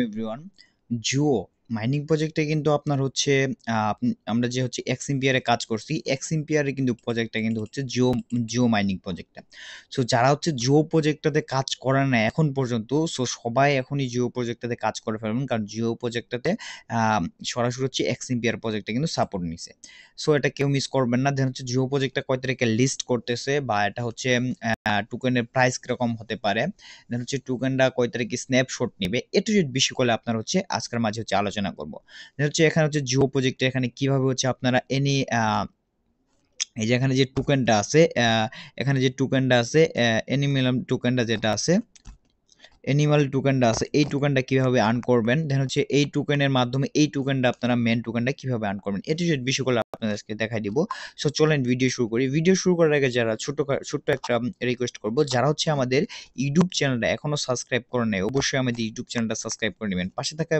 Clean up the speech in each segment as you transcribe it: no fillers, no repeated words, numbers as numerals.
Everyone Jio mining প্রজেক্টে কিন্তু আপনার হচ্ছে আমরা যে হচ্ছে এক্সএমপিআরে কাজ করছি এক্সএমপিআরে কিন্তু প্রজেক্টটা কিন্তু হচ্ছে জিও মাইনিং প্রজেক্টটা। সো যারা হচ্ছে জিও প্রজেক্টটাতে কাজ করে না এখন পর্যন্ত, সো সবাই এখনই জিও প্রজেক্টটাতে কাজ করে ফেলবেন, কারণ জিও প্রজেক্টটাতে সরাসরি হচ্ছে এক্সএমপিআর প্রজেক্টটা কিন্তু সাপোর্ট নিছে। সো এটা কেউ মিস করবেন না। দেন হচ্ছে জিও প্রজেক্টটা কয় তারিখে লিস্ট করতেছে, বা এটা হচ্ছে টোকেনের প্রাইস কিরকম হতে পারে, দেন হচ্ছে টোকেনটা কয় তারিখে স্ন্যাপশট নেবে, এটু যদি বিষয় করলে আপনার হচ্ছে আজকের মাঝে হচ্ছে আলোচনা করব। দেন হচ্ছে এখানে হচ্ছে জিও প্রজেক্টে এখানে কিভাবে হচ্ছে আপনারা এই যে এখানে যে টোকেনটা আছে, এখানে যে টোকেনটা আছে অ্যানিমেলাম টোকেনটা যেটা আছে, অ্যানিমাল টোকেনটা আছে, এই টোকেনটা কিভাবে আর্ন করবেন, দেন হচ্ছে এই টোকেনের মাধ্যমে এই টোকেনটা আপনারা মেন টোকেনটা কিভাবে আর্ন করবেন, এটি যদি বিষয়গুলো আপনাদেরকে দেখাই দিব। সো চলেন ভিডিও শুরু করি। ভিডিও শুরু করার আগে যারা ছোট্ট একটা রিকোয়েস্ট করব, যারা হচ্ছে আমাদের ইউটিউব চ্যানেলটা এখনো সাবস্ক্রাইব করেন নাই, অবশ্যই আমাদের ইউটিউব চ্যানেলটা সাবস্ক্রাইব করে নেবেন। পাশে থাকা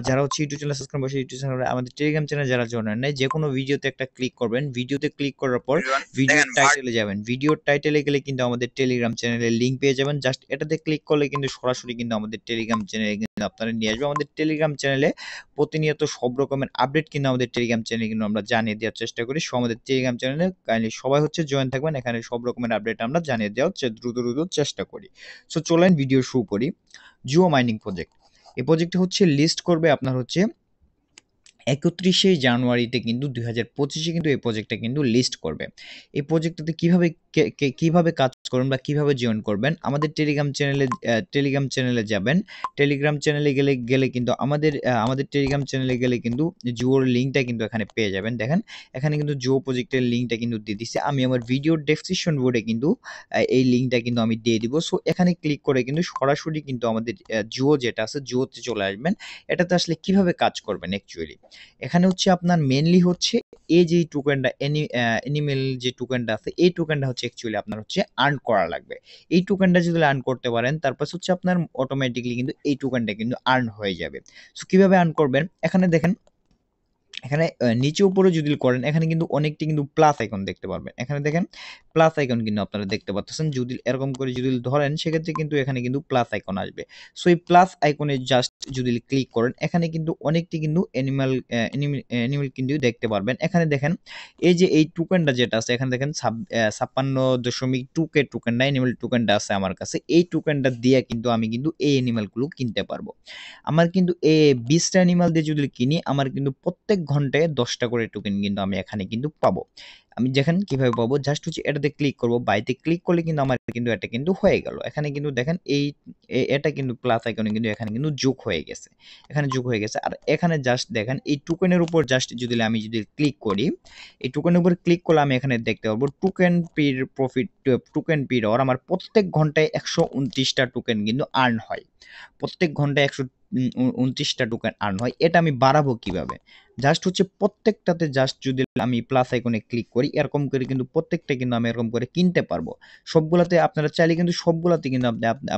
যারা হচ্ছে ইউটিউব চ্যানেল সাবস্ক্রাইব করে ইউটিউব চ্যানেলে আমাদের টেলিগ্রাম চ্যানেল যারা জয়েন নাই, যে কোনো ভিডিওতে একটা ক্লিক করবেন, ভিডিওতে ক্লিক করার পর ভিডিওর টাইটেলে যাবেন, ভিডিওর টাইটেলে গেলে কিন্তু আমাদের টেলিগ্রাম চ্যানেলের লিঙ্ক পেয়ে যাবেন। জাস্ট এটাতে ক্লিক করলে কিন্তু সরাসরি কিন্তু আমাদের টেলিগ্রাম চ্যানেলে কিন্তু আপনারা নিয়ে আসবে। আমাদের টেলিগ্রাম চ্যানেলে প্রতিনিয়ত সব রকমের আপডেট কিন্তু আমাদের টেলিগ্রাম চ্যানেলে কিন্তু আমরা জানিয়ে দেওয়ার চেষ্টা করি। সো আমাদের টেলিগ্রাম চ্যানেলে কাইন্ডলি সবাই হচ্ছে জয়েন থাকবেন, এখানে সব রকমের আপডেট আমরা জানিয়ে দেওয়ার দ্রুত চেষ্টা করি। সো চলেন ভিডিও শুরু করি। জিও মাইনিং প্রজেক্ট, এই প্রজেক্টে হচ্ছে লিস্ট করবে আপনার হচ্ছে 31শে জানুয়ারিতে, কিন্তু 2025-এ কিন্তু এই প্রজেক্টটা কিন্তু লিস্ট করবে। এই প্রজেক্টটাতে কিভাবে কাজ করবেন বা কিভাবে জয়েন করবেন, আমাদের টেলিগ্রাম চ্যানেলে যাবেন। টেলিগ্রাম চ্যানেলে গেলে কিন্তু আমাদের টেলিগ্রাম চ্যানেলে গেলে কিন্তু জিওর লিঙ্কটা কিন্তু এখানে পেয়ে যাবেন। দেখেন এখানে কিন্তু জিও প্রজেক্টের লিঙ্কটা কিন্তু দিয়ে দিচ্ছে। আমি আমার ভিডিওর ডেসক্রিপশন বোর্ডে কিন্তু এই লিঙ্কটা কিন্তু আমি দিয়ে দিব। সো এখানে ক্লিক করে কিন্তু সরাসরি কিন্তু আমাদের জিও যেটা আছে জিওতে চলে আসবেন। এটাতে আসলে কিভাবে কাজ করবেন অ্যাকচুয়ালি, এখানে হচ্ছে আপনার মেইনলি হচ্ছে এই যে টোকেনটা অ্যানিমেল যে টোকেনটা আছে, এই টোকেনটা হচ্ছে অ্যাকচুয়ালি আপনার হচ্ছে আর্ন করা লাগবে। এই টোকেনটা যদি আর্ন করতে পারেন, তারপর হচ্ছে আপনার অটোমেটিক্যালি কিন্তু এই টোকেনটা কিন্তু আর্ন হয়ে যাবে। সো কিভাবে আর্ন করবেন, এখানে দেখেন, এখানে নিচে উপরে যদি করেন এখানে কিন্তু অনেকটি কিন্তু প্লাস আইকন দেখতে পারবেন। এখানে দেখেন প্লাস আইকন কিন্তু আপনারা দেখতে পাচ্ছেন। যদি এরকম করে যদি ধরেন সেক্ষেত্রে কিন্তু এখানে কিন্তু প্লাস আইকন আসবে। সো এই প্লাস আইকনে জাস্ট যদি ক্লিক করেন এখানে কিন্তু অনেকটি কিন্তু অ্যানিমেল কিন্তু দেখতে পারবেন। এখানে দেখেন এই যে এই টোকেনটা যেটা আছে, এখানে দেখেন 56.2K টোকেনটা অ্যানিমেল টোকেনটা আছে আমার কাছে। এই টোকেনটা দিয়ে কিন্তু আমি কিন্তু এই অ্যানিমেলগুলো কিনতে পারবো। আমার কিন্তু 20টা অ্যানিমাল দিয়ে যদি কিনি, আমার কিন্তু প্রত্যেক ঘন্টায় 10টা করে টোকেন কিন্তু আমি এখানে কিন্তু পাবো। আমি দেখেন কিভাবে পাবো, জাস্ট হচ্ছে এটাতে ক্লিক করব, বাইতে ক্লিক করলে কিন্তু আমার কিন্তু এটা কিন্তু হয়ে গেল। এখানে কিন্তু দেখেন এটা কিন্তু প্লাস আইকনে কিন্তু এখানে কিন্তু যোগ হয়ে গেছে। এখানে যোগ হয়ে গেছে। আর এখানে জাস্ট দেখেন এই টোকেনের উপর জাস্ট আমি যদি ক্লিক করি, এই টোকেনের উপর ক্লিক করলে আমি এখানে দেখতে পারবো টোকেন পির আর আমার প্রত্যেক ঘন্টায় 129টা টোকেন কিন্তু আর্ন হয়। প্রত্যেক ঘন্টায় 129টা টোকেন আর্ন হয়। এটা আমি বাড়াবো কিভাবে, জাস্ট হচ্ছে প্রত্যেকটাতে জাস্ট যদি আমি প্লাস আইকনে ক্লিক করি, এরকম করে কিন্তু প্রত্যেকটা কিন্তু আমি এরকম করে কিনতে পারবো। সবগুলাতে আপনারা চাইলে কিন্তু সবগুলাতে কিন্তু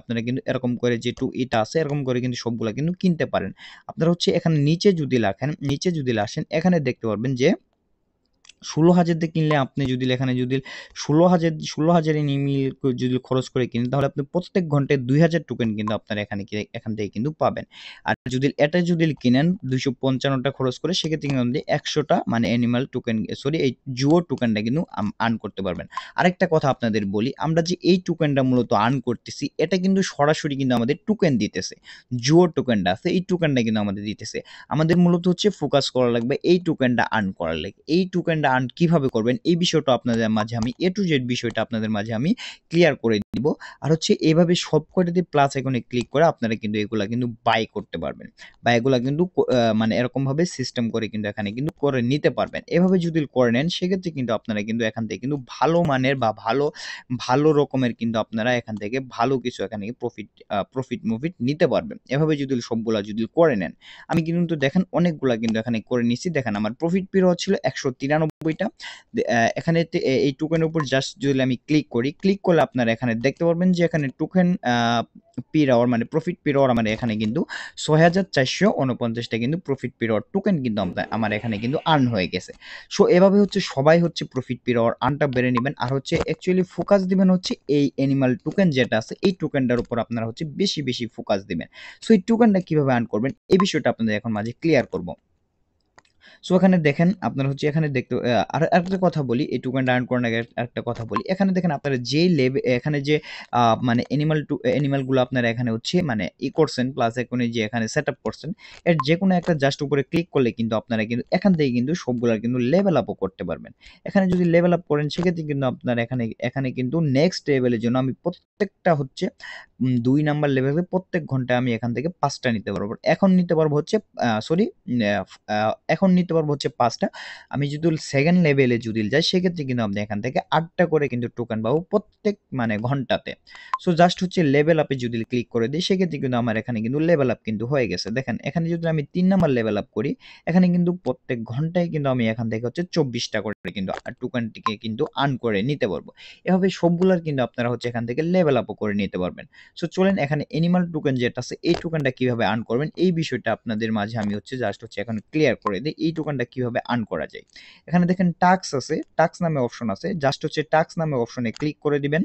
আপনারা কিন্তু এরকম করে যে এটা আছে এরকম করে কিন্তু সবগুলা কিন্তু কিনতে পারেন। আপনারা হচ্ছে এখানে নিচে যদি আসেন এখানে দেখতে পারবেন যে 16,000 দিয়ে কিনলে আপনি যদি এখানে যদি 16,000 এনিমিল যদি খরচ করে কিনেন, তাহলে আপনি প্রত্যেক ঘন্টায় 2,000 টোকেন কিন্তু আপনারা এখান থেকে কিন্তু পাবেন। আর এটা যদি কিনেন 255টা খরচ করে, সেক্ষেত্রে কিন্তু আপনি 100টা মানে অ্যানিমাল টোকেন এই জিও টোকেনটা কিন্তু আর্ন করতে পারবেন। আরেকটা কথা আপনাদের বলি, আমরা যে এই টোকেনটা মূলত আর্ন করতেছি, এটা কিন্তু সরাসরি কিন্তু আমাদের টোকেন দিতেছে। জিও টোকেনটা আছে এই টোকেনটা কিন্তু আমাদের দিতেছে। আমাদের মূলত হচ্ছে ফোকাস করা লাগবে এই টোকেনটা আর্ন করার লাগে। এই টোকেনটা আর্ন কিভাবে করবেন এই বিষয়টা আপনাদের মাঝে আমি A to Z বিষয়টা আপনাদের মাঝে আমি ক্লিয়ার করে দিব। আর হচ্ছে এভাবে সবকটাতে প্লাস আইকনে ক্লিক করে আপনারা কিন্তু এগুলা কিন্তু বাই করতে পারবেন, বা এগুলা কিন্তু মানে এরকম ভাবে সিস্টেম করে কিন্তু এখানে কিন্তু করে নিতে পারবেন। এভাবে যদি করে নেন সেক্ষেত্রে কিন্তু আপনারা কিন্তু এখান থেকে কিন্তু ভালো মানের বা ভালো রকমের কিন্তু আপনারা এখান থেকে ভালো কিছু এখানে প্রফিট নিতে পারবেন। এভাবে যদি সবগুলা যদি করে নেন, আমি কিন্তু দেখেন অনেকগুলা কিন্তু এখানে করে নিছি। দেখেন আমার প্রফিট পিরিয়ড ছিল 193টা। এখানে এই টোকেনের উপর জাস্ট যদি আমি ক্লিক করলে আপনারা এখানে দেখতে পারবেন যে এখানে টোকেন পির আওয়ার মানে প্রফিট পির আওয়ার আমার এখানে কিন্তু ৬,৪৪৯টা কিন্তু প্রফিট পির আওয়ার টোকেন কিন্তু আমার এখানে কিন্তু আর্ন হয়ে গেছে। সো এভাবে হচ্ছে সবাই হচ্ছে প্রফিট পির আওয়ার আর্নটা বেড়ে নেবেন। আর হচ্ছে অ্যাকচুয়ালি ফোকাস দিবেন হচ্ছে এই অ্যানিমাল টোকেন যেটা আছে এই টোকেনটার উপর আপনারা হচ্ছে বেশি ফোকাস দিবেন। সো এই টোকেনটা কিভাবে আর্ন করবেন এই বিষয়টা আপনাদের এখন মাঝে ক্লিয়ার করব। সো এখানে দেখেন আপনারা হচ্ছে এখানে দেখতে আর আরেকটা কথা বলি, এই টোকেনটা আর্ন করার আগে আরেকটা কথা বলি। এখানে দেখেন আপনারা যে এখানে যে মানে অ্যানিমাল গুলো আপনারা এখানে হচ্ছে মানে করছেন প্লাস এখানে যে এখানে সেটআপ করছেন, এর যেকোনো একটা জাস্ট উপরে ক্লিক করলে কিন্তু আপনারা কিন্তু এখান থেকে কিন্তু সবগুলার কিন্তু লেভেল আপও করতে পারবেন। এখানে যদি লেভেল আপ করেন সেক্ষেত্রে কিন্তু আপনারা এখানে কিন্তু নেক্সট লেভেলের জন্য আমি প্রত্যেকটা হচ্ছে ২ নাম্বার লেভেলে প্রত্যেক ঘন্টায় আমি এখান থেকে ৫ টা নিতে পারবো। এখন নিতে পারবো হচ্ছে সরি এখন নিতে পারবো হচ্ছে ৫ টা। আমি যদি সেকেন্ড লেভেলে যদি যাই সেক্ষেত্রে কিন্তু আপনি এখান থেকে ৮ টা করে কিন্তু টোকেন পাবো প্রত্যেক মানে ঘন্টাতে। সো জাস্ট হচ্ছে লেভেল আপে যদি ক্লিক করে দিই সেক্ষেত্রে কিন্তু আমার এখানে কিন্তু লেভেল আপ কিন্তু হয়ে গেছে। দেখেন এখানে যদি আমি ৩ নাম্বার লেভেল আপ করি, এখানে কিন্তু প্রত্যেক ঘন্টায় কিন্তু আমি এখান থেকে হচ্ছে ২৪ টা করে কিন্তু টোকেনটিকে কিন্তু আর্ন করে নিতে পারবো। এভাবে সবগুলার কিন্তু আপনারা হচ্ছে এখান থেকে লেভেল আপও করে নিতে পারবেন। সো চলেন এখানে অ্যানিমাল টোকেন যেটা আছে এই টোকেনটা কিভাবে আর্ন করবেন এই বিষয়টা আপনাদের মাঝে আমি হচ্ছে জাস্ট হচ্ছে এখন ক্লিয়ার করে দিই এই টোকেনটা কিভাবে আর্ন করা যায়। এখানে দেখেন টাস্ক আছে, টাস্ক নামে অপশন আছে, জাস্ট হচ্ছে টাস্ক নামে অপশনে ক্লিক করে দিবেন।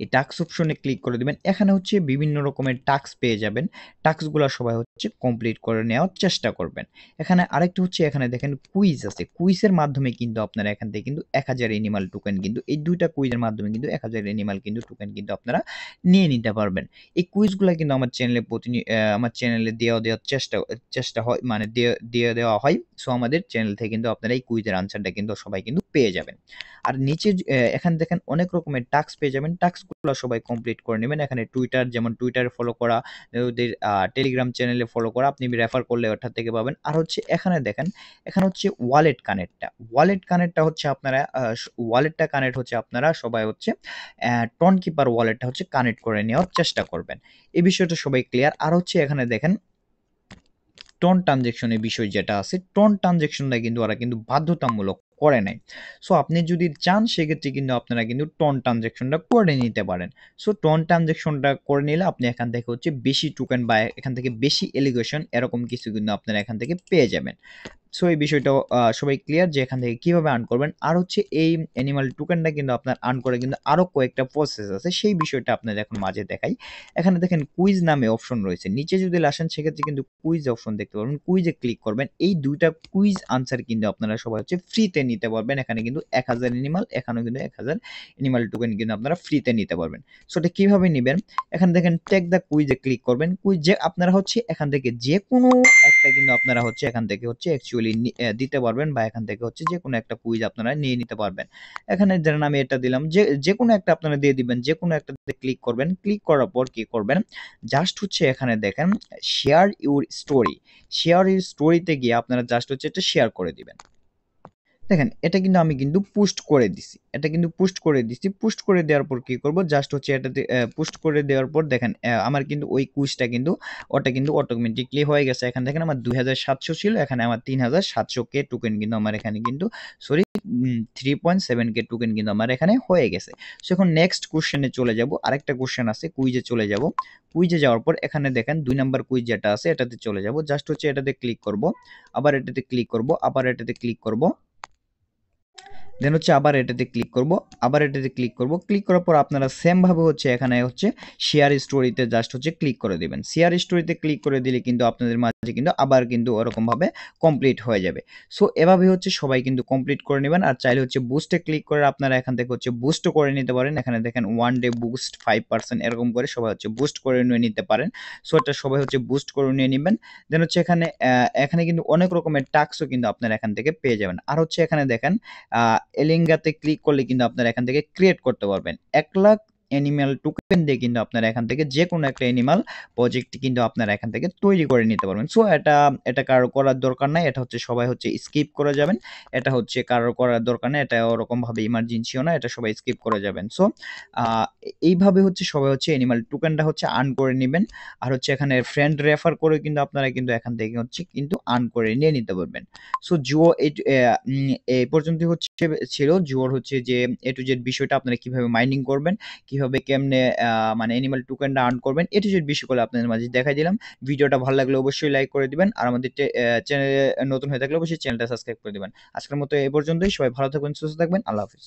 এই টাস্ক অপশনে ক্লিক করে দিবেন। এখানে হচ্ছে বিভিন্ন রকমের টাস্ক পেয়ে যাবেন। টাস্কগুলো সবাই হচ্ছে কমপ্লিট করে নেওয়ার চেষ্টা করবেন। এখানে আরেকটা হচ্ছে এখানে দেখেন কুইজ আছে। কুইজের মাধ্যমে কিন্তু আপনারা এখান থেকে কিন্তু ১,০০০ অ্যানিমাল টোকেন কিন্তু এই ২ টা কুইজের মাধ্যমে কিন্তু ১,০০০ অ্যানিমাল কিন্তু টোকেন কিন্তু আপনারা নিয়ে নিতে পারবেন। এই কুইজগুলা কিন্তু আমার চ্যানেলে আমার চ্যানেলে দেওয়ার চেষ্টা হয় মানে দিয়ে দেওয়া হয়। সো আমাদের চ্যানেল থেকে কিন্তু আপনারা এই কুইজের আনসারটা কিন্তু সবাই কিন্তু পেয়ে যাবেন। আর নিচে এখানে দেখেন অনেক রকমের টাস্ক পেয়ে যাবেন। টাস্কগুলো সবাই কমপ্লিট করে নেবেন। এখানে টুইটার যেমন টুইটারে ফলো করা, ওদের টেলিগ্রাম চ্যানেলে ফলো করা আপনি রেফার করলে ওটা থেকে পাবেন। আর হচ্ছে এখানে দেখেন, এখানে হচ্ছে ওয়ালেট কানেক্টটা। ওয়ালেট কানেক্টটা হচ্ছে আপনারা ওয়ালেটটা কানেক্ট হচ্ছে আপনারা সবাই হচ্ছে টন কিপার ওয়ালেটটা হচ্ছে কানেক্ট করে নেওয়ার চেষ্টা করবেন। এই বিষয়টা সবাই ক্লিয়ার। আর হচ্ছে এখানে দেখেন টন ট্রানজেকশনের বিষয় যেটা আছে, টন ট্রানজেকশনটা কিন্তু ওরা কিন্তু বাধ্যতামূলক করে নাই। সো আপনি যদি চান সেক্ষেত্রে কিন্তু আপনারা কিন্তু টন ট্রানজেকশনটা করে নিতে পারেন। সো টন ট্রানজেকশনটা করে নিলে আপনি এখান থেকে হচ্ছে বেশি টোকেন বা এখান থেকে বেশি এলিগেশন এরকম কিছু কিন্তু আপনারা এখান থেকে পেয়ে যাবেন। সো এই বিষয়টাও সবাই ক্লিয়ার যে এখান থেকে কিভাবে আর্ন করবেন। আর হচ্ছে এই অ্যানিমাল টোকেনটা কিন্তু আপনার আর্ন করে কিন্তু আরো কয়েকটা প্রসেস আছে। সেই বিষয়টা আপনাদের এখন মাঝে দেখাই। এখানে দেখেন কুইজ নামে অপশন রয়েছে। নিচে যদি আসেন সেক্ষেত্রে কিন্তু কুইজ অপশন দেখতে পারবেন। কুইজে ক্লিক করবেন। এই ২ টা কুইজ আনসার কিন্তু আপনারা সবাই হচ্ছে ফ্রিতে নিতে পারবেন। এখানে কিন্তু ১,০০০ অ্যানিমাল, এখানেও কিন্তু ১,০০০ অ্যানিমাল টোকেন কিন্তু আপনারা ফ্রিতে নিতে পারবেন। সো এটা কিভাবে নিবেন? এখানে দেখেন টেক দ্য কুইজে ক্লিক করবেন। কুইজে আপনারা হচ্ছে এখান থেকে যেকোনো একটা কিন্তু আপনারা হচ্ছে এখান থেকে হচ্ছে অ্যাকচুয়ালি দিতে পারবেন বা এখান থেকে হচ্ছে যেকোনো একটা কুইজ আপনারা নিয়ে নিতে পারবেন। এখানে ধরেন আমি এটা দিলাম যেকোনো একটা আপনারা দিয়ে দিবেন। যেকোনো একটাতে ক্লিক করবেন। ক্লিক করার পর কি করবেন? জাস্ট হচ্ছে এখানে দেখেন share your story. Share your স্টোরিতে গিয়ে আপনারা জাস্ট হচ্ছে এটা শেয়ার করে দিবেন। দেখেন এটা কিন্তু আমি কিন্তু পোস্ট করে দিছি। এটা কিন্তু পোস্ট করে দিছি। পোস্ট করে দেওয়ার পর কি করব? জাস্ট হচ্ছে এটাতে পোস্ট করে দেওয়ার পর দেখেন আমার কিন্তু ওই কুইজটা কিন্তু ওটা কিন্তু অটোমেটিক্যালি হয়ে গেছে। এখানে দেখেন আমার ২৭০০ ছিল। এখানে আমার ৩৭০০ কে টোকেন কিন্তু আমার এখানে কিন্তু সরি 3.7 কে টোকেন কিন্তু আমার এখানে হয়ে গেছে। সো এখন নেক্সট কোয়েশ্চেনে চলে যাব। আরেকটা কোয়েশ্চেন আছে কুইজে চলে যাব। কুইজে যাওয়ার পর এখানে দেখেন ২ নাম্বার কুইজ যেটা আছে এটাতে চলে যাব। জাস্ট হচ্ছে এটাতে ক্লিক করব। আবার এটাতে ক্লিক করব। আবার এটাতে ক্লিক করব। দেন হচ্ছে আবার এটাতে ক্লিক করব, আবার এটাতে ক্লিক করব। ক্লিক করার পর আপনারা সেম ভাবে হচ্ছে এখানে হচ্ছে শেয়ার স্টোরিতে জাস্ট হচ্ছে ক্লিক করে দিবেন। শেয়ার স্টোরিতে ক্লিক করে দিলে কিন্তু আপনাদের মাঝে কিন্তু আবার কিন্তু ওরকম ভাবে কমপ্লিট হয়ে যাবে। সো এভাবে হচ্ছে সবাই কিন্তু কমপ্লিট করে নেবেন। আর চাইলে হচ্ছে বুস্টে ক্লিক করে আপনারা এখান থেকে হচ্ছে বুস্টও করে নিতে পারেন। এখানে দেখেন 1 ডে বুস্ট 5% এরকম করে সবাই হচ্ছে বুস্ট করে নিয়ে নিতে পারেন। সো এটা সবাই হচ্ছে বুস্ট করে নিয়ে নিবেন। দেন হচ্ছে এখানে কিন্তু অনেক রকমের টাস্কও কিন্তু আপনারা এখান থেকে পেয়ে যাবেন। আর হচ্ছে এখানে দেখেন এলিঙ্গাতে ক্লিক করলে কিন্তু আপনারা এখান থেকে ক্রিয়েট করতে পারবেন। ১,০০,০০০ অ্যানিমাল টোকেন দিয়ে কিন্তু আপনারা এখান থেকে যেকোনো একটা অ্যানিমাল প্রজেক্ট কিন্তু আপনারা এখান থেকে তৈরি করে নিতে পারবেন। সো এটা কারো করার দরকার নাই। এটা হচ্ছে সবাই হচ্ছে স্কিপ করে যাবেন। এটা হচ্ছে কারোর করার দরকার নাই। এটা ওরকমভাবে ইমার্জেন্সিও না। এটা সবাই স্কিপ করে যাবেন। সো আ এইভাবে হচ্ছে সবাই হচ্ছে অ্যানিমাল টোকেনটা হচ্ছে আর্ন করে নিবেন। আর হচ্ছে এখানে ফ্রেন্ড রেফার করে কিন্তু আপনারা কিন্তু এখান থেকে হচ্ছে কিন্তু আর্ন করে নিয়ে নিতে পারবেন। সো জুয়ো এই পর্যন্তই হচ্ছে ছিল জুয়োর হচ্ছে যে A to Z বিষয়টা আপনারা কিভাবে মাইনিং করবেন, কিভাবে কেমনে মানে অ্যানিমাল টোকেনটা আর্ন করবেন, A to Z বিষয়গুলো আপনাদের মাঝে দেখাই দিলাম। ভিডিওটা ভালো লাগলে অবশ্যই লাইক করে দিবেন। আর আমাদের চ্যানেলে নতুন হয়ে থাকলে অবশ্যই চ্যানেলটা সাবস্ক্রাইব করে দিবেন। আজকের মতো এ পর্যন্তই। সবাই ভালো থাকবেন, সুস্থ থাকবেন। আল্লাহ হাফেজ।